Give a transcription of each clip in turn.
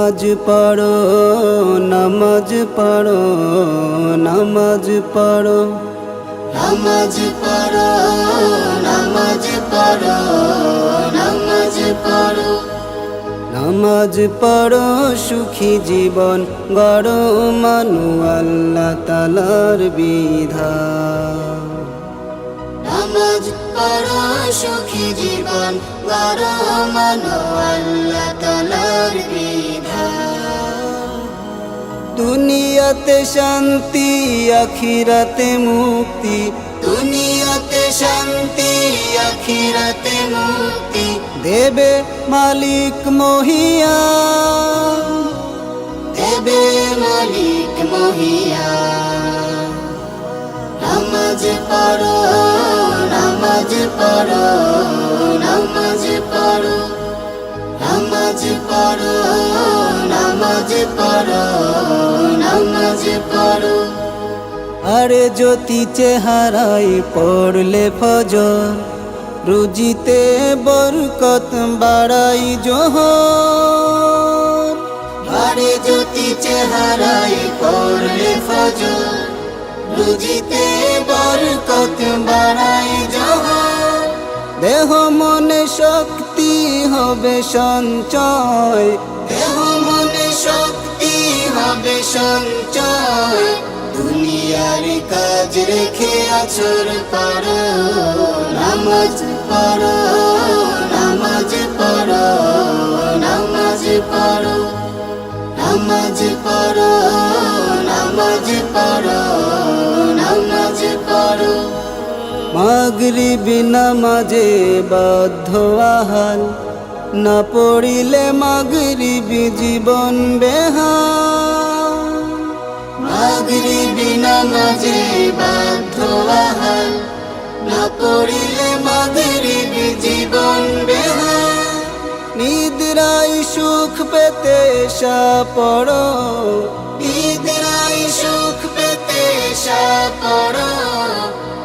নামাজ পড়ো নামাজ পড়ো নামাজ পড়ো নামাজ পড়ো নামাজ পড়ো নামাজ পড়ো নামাজ পড়ো সুখী জীবন গড়ো মানো আল্লাহ তাআলার বিধান নামাজ পড়ো সুখী জীবন গড়ো মানো আল্লাহ তাআলার বিধান দুনিয়াতে শান্তি আখিরাতে মুক্তি দুনিয়াতে শান্তি আখিরাতে মুক্তি দেবে মালিক মহিয়ান দেবে মালিক মহিয়ান নামাজ পড়ো নামাজ পড়ো নামাজ পড়ো নামাজ পড়ো নামাজ পড়ো নামাজ পড়ো আরে জ্যোতি চেহারায় পড়লে ফজর রুজিতে বরকত বাড়াই জোহর আরে জ্যোতি চেহারায় পড়লে ফজর রুজিতে বরকত বাড়াই জোহর দেহ মনে শক্তি হবে সঞ্চয় দেহ মনে শক্তি হবে সঞ্চয় দুনিয়ার কাজ রেখে আছর পড়ো নামাজ পড়ো নামাজ পড়ো নামাজ পড়ো নামাজ পড়ো নামাজ পড়ো নামাজ পড়ো মাগরিবি নামাজে বাধ্য আহাল না পড়িলে মাগরিবি জীবন বেহাল মাগরিবি নামাজে বাধ্য আহাল না পড়িলে মাগরিবি জীবন বেহাল নিদ্রায় সুখ পেতে সা পড়ো নিদ্রায় সুখ পেতে সা পড়ো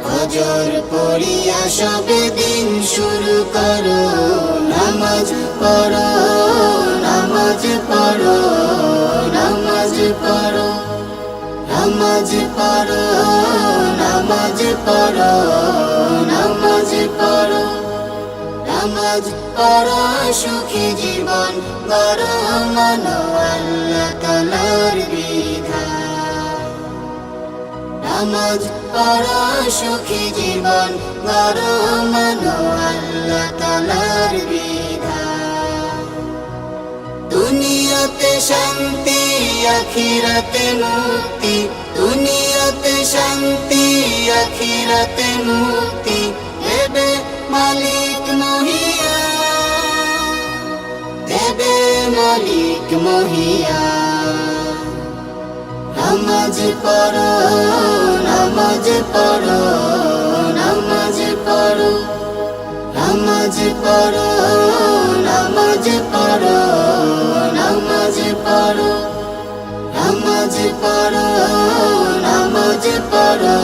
ফজর পড়িয়া সবে দিন শুরু করো নামাজ পড়ো নামাজ পড়ো নামাজ পড়ো নামাজ পড়ো নামাজ পড়ো নামাজ পড়ো নামাজ পড়ো সুখী জীবন গড়ো মানো আল্লাহ তাআলার বিধান নামাজ পড়ো সুখী জীবন গড়ো মানো আল্লাহ তাআলার বিধান দুনিয়াতে শান্তি আখিরাতে মুক্তি দুনিয়াতে শান্তি আখিরাতে মুক্তি দেবে মালিক মহিয়ান দেবে মালিক মহিয়ান নামাজ পড়ো নামাজ পড়ো নামাজ পড়ো নামাজ পড়ো নামাজ পড়ো নামাজ পড়ো নামাজ পড়ো নামাজ পড়ো